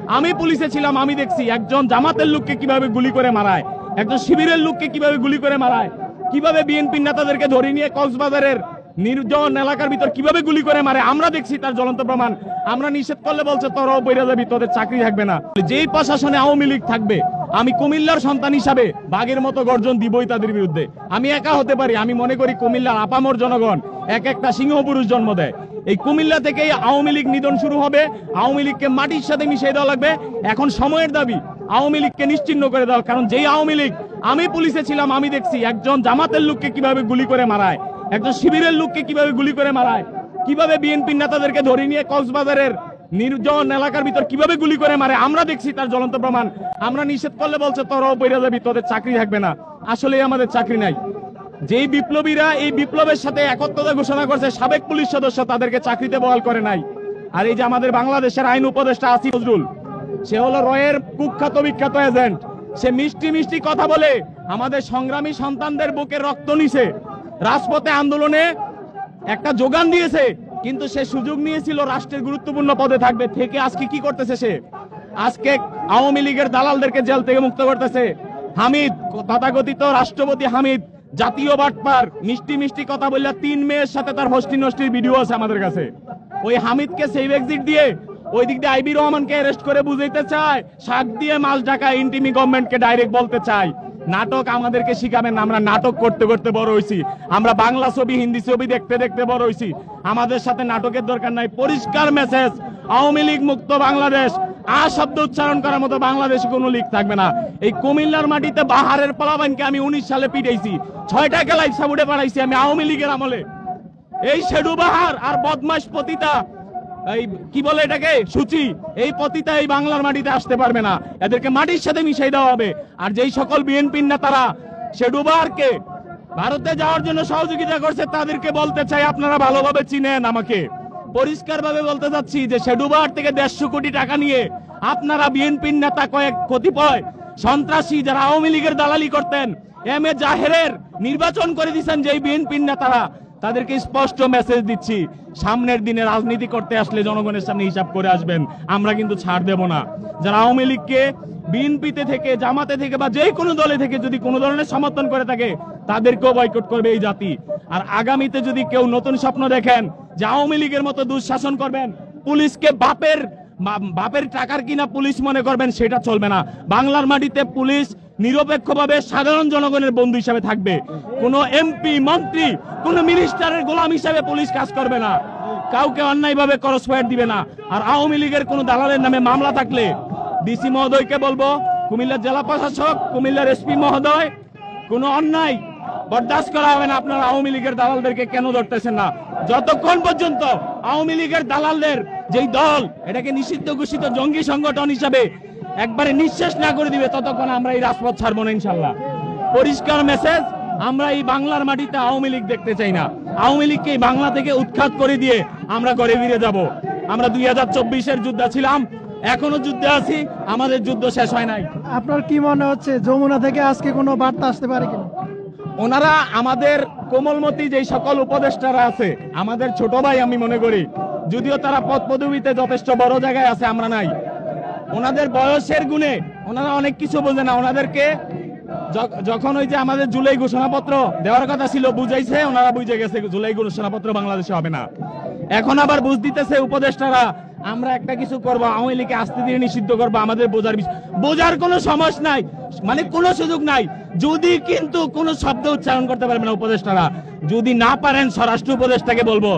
আমি পুলিশে ছিলাম, আমি দেখছি একজন জামাতের লোককে কিভাবে গুলি করে মারায়, একজন শিবিরের লোককে কিভাবে গুলি করে মারায়, কিভাবে বিএনপি নেতাদেরকে ধরে নিয়ে কক্সবাজারের নির্জন এলাকার ভিতর কিভাবে গুলি করে মারে আমরা দেখছি, তার জ্বলন্ত প্রমাণ। আমরা নিষেধ করলে বলছে তোরাও বইরা যাবি, তোদের চাকরি থাকবে না। যেই প্রশাসনে আওয়ামী লীগ থাকবে, আমি কুমিল্লার সন্তান হিসাবে বাঘের মতো গর্জন দিবই তাদের বিরুদ্ধে। আমি একা হতে পারি, আমি মনে করি কুমিল্লার আপামর জনগণ এক একটা সিংহ পুরুষ জন্ম দেয়। এই কুমিল্লা থেকেই আওয়ামী লীগ নিধন শুরু হবে, আওয়ামী লীগকে মাটির সাথে মিশিয়ে দেওয়া লাগবে। এখন সময়ের দাবি আওয়ামী লীগকে নিশ্চিহ্ন করে দেওয়া, কারণ যেই আওয়ামী লীগ, আমি পুলিশে ছিলাম, আমি দেখছি একজন জামাতের লোককে কিভাবে গুলি করে মারায়, একজন শিবিরের লোককে কিভাবে গুলি করে মারায়, কিভাবে বিএনপি নেতাদেরকে ধরে নিয়ে কক্সবাজারের নির্জন এলাকার ভিতর কিভাবে গুলি করে মারে আমরা দেখছি, তার জ্বলন্ত প্রমাণ। আমরা নিষেধ করলে বলছে তোরাও বইরা যাবি, তোদের চাকরি থাকবে না। আসলে আমাদের চাকরি নাই। যেই বিপ্লবীরা এই বিপ্লবের সাথে একত্রতা ঘোষণা করছে, সাবেক পুলিশ সদস্য তাদেরকে চাকরিতে বহাল করে নাই। আর এই যে আমাদের বাংলাদেশের আইন উপদেষ্টা আসিফ নজরুল, সে হলো রয়ের কুখ্যাত বিখ্যাত এজেন্ট। সে মিষ্টি মিষ্টি কথা বলে আমাদের সংগ্রামী সন্তানদের বুকে রক্ত নিছে, রাজপথে আন্দোলনে একটা যোগান দিয়েছে, কিন্তু সে সুযোগ নিয়েছিল রাষ্ট্রের গুরুত্বপূর্ণ পদে থাকবে, থেকে আজকে কি করতেছে সে? আজকে আওয়ামী লীগের দালালদেরকে জেল থেকে মুক্ত করতেছে। হামিদ, তথাকথিত রাষ্ট্রপতি হামিদ, জাতীয় বাটপার, মিষ্টি মিষ্টি কথা বললে 3 মেয়ের সাথে তার হস্তি নষ্টির ভিডিও আছে আমাদের কাছে। ওই হামিদকে সেভ এক্সিট দিয়ে ওই দিক দিয়ে আইবি রহমানকে অ্যারেস্ট করে বুঝাইতে চায়, শাক দিয়ে মাছ ঢাকা ইন্টিমি গভর্নমেন্টকে ডাইরেক্ট বলতে চায় নাটক আমাদেরকে শিখাবেন না। আমরা নাটক করতে করতে বড় হইছি, আমরা বাংলা ছবি হিন্দি ছবি দেখতে দেখতে বড় হইছি, আমাদের সাথে নাটকের দরকার নাই। পরিষ্কার মেসেজ, আওয়ামী লীগ মুক্ত বাংলাদেশ। শব্দ উচ্চারণ করার মতো বাংলাদেশে কোনো লীগ থাকবে না। এই কুমিল্লার মাটিতে বাহারের পোলাপানকে আমি 19 সালে পিটাইছি, 6টা লাইফ সাপোর্টে পাঠাইছি আমি আওয়ামী লীগের আমলে। এই শেডু বাহার আর বদমাশ পতিতা, এই কি বলে এটাকে, সূচি, এই পতিতা এই বাংলার মাটিতে আসতে পারবে না। এদেরকে মাটির সাথে মিশাই দেওয়া হবে। আর যেই সকল বিএনপির নেতারা শেডু বাহারকে ভারতে যাওয়ার জন্য সহযোগিতা করছে, তাদেরকে বলতে চাই আপনারা ভালোভাবে চিনেন আমাকে। পরিষ্কার ভাবে বলতে চাচ্ছি যে শেডু বাহার থেকে 150 কোটি টাকা নিয়ে আপনারা বিএনপির নেতা কতিপয় সন্ত্রাসী যারা আওয়ামী লীগের দালালি করতেন, এম এ জাহেরের নির্বাচন করে দিচ্ছেন যেই বিএনপির নেতারা, তাদেরকে স্পষ্ট মেসেজ দিচ্ছি, সামনের দিনে রাজনীতি করতে আসলে জনগণের সামনে হিসাব করে আসবেন। আমরা কিন্তু ছাড় দেব না। যারা আওয়ামী লীগকে বিএনপিতে থেকে, জামাতে থেকে বা যে কোনো দলে থেকে যদি কোনো ধরনের সমর্থন করে থাকে, তাদেরকেও বয়কট করবে এই জাতি। আর আগামীতে যদি কেউ নতুন স্বপ্ন দেখেন যে আওয়ামী লীগের মতো দুঃশাসন করবেন, পুলিশকে বাপের টাকার কিনা পুলিশ মনে করবেন, সেটা চলবে না। বাংলার মাটিতে পুলিশ নিরপেক্ষভাবে সাধারণ জনগণের বন্ধু হিসাবে থাকবে। কোন এমপি, মন্ত্রী, কোন মিনিস্টারের গোলাম হিসাবে পুলিশ কাজ করবে না, কাউকে অন্যায়ভাবে ক্রস ফায়ার দিবে না। আর আওয়ামী লীগের কোন দালালের নামে মামলা থাকলে ডিসি মহোদয়কে বলবো, কুমিল্লার জেলা প্রশাসক, কুমিল্লার এসপি মহোদয়, কোন অন্যায় বরদাস্ত করা হবে না। আপনারা আওয়ামী লীগের দালালদেরকে কেন ধরতেছেন না? যতক্ষণ পর্যন্ত আওয়ামী লীগের দালালদের যেই দল এটাকে নিষিদ্ধ ঘোষিত জঙ্গি সংগঠন হিসাবে একবারে নিঃশেষ না করে দিবে, ততক্ষণ আমরা এই রাজপথ ছাড়বো না ইনশাল্লাহ। পরিষ্কার মেসেজ, আমরা এই বাংলার মাটিতে আওয়ামী লীগ দেখতে চাই না। আওয়ামী লীগকে এই বাংলা থেকে উৎখাত করে দিয়ে আমরা ঘরে ফিরে যাব। আমরা 2024-এর যুদ্ধে ছিলাম, এখনো যুদ্ধে আছি, আমাদের যুদ্ধ শেষ হয় নাই। আপনার কি মনে হচ্ছে যমুনা থেকে আজকে কোনো বার্তা আসতে পারে কিনা? ওনারা আমাদের কোমলমতি যেই সকল উপদেষ্টারা আছে, আমাদের ছোট ভাই আমি মনে করি, যদিও তারা পদ পদবিতে যথেষ্ট বড় জায়গায় আছে, আমরা নাই। ওনাদের বয়সের গুণে ওনারা অনেক কিছু বোঝে না। ওনাদেরকে যখন ওই যে আমাদের জুলাই ঘোষণাপত্র দেওয়ার কথা ছিল, বুঝাইছে, ওনারা বুঝে গেছে জুলাই ঘোষণাপত্র বাংলাদেশে হবে না। এখন আবার বুঝ দিতেছে উপদেষ্টারা, আমরা একটা কিছু করবো, আওয়ামী লীগকে আস্তে ধীরে নিষিদ্ধ করবো। আমাদের বোঝার কোনো সমস্যা নাই, মানে কোনো সুযোগ নাই। যদি কিন্তু কোনো শব্দ উচ্চারণ করতে পারবে না উপদেষ্টারা, যদি না পারেন স্বরাষ্ট্র উপদেষ্টাকে বলবো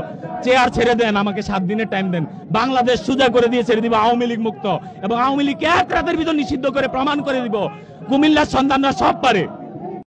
চেয়ার ছেড়ে দেন, আমাকে 7 দিনের টাইম দেন, বাংলাদেশ সোজা করে দিয়ে ছেড়ে দিব আওয়ামী লীগ মুক্ত, এবং আওয়ামী লীগকে 1 রাতের ভিতর নিষিদ্ধ করে প্রমাণ করে দিব কুমিল্লার সন্তানরা সব পারে।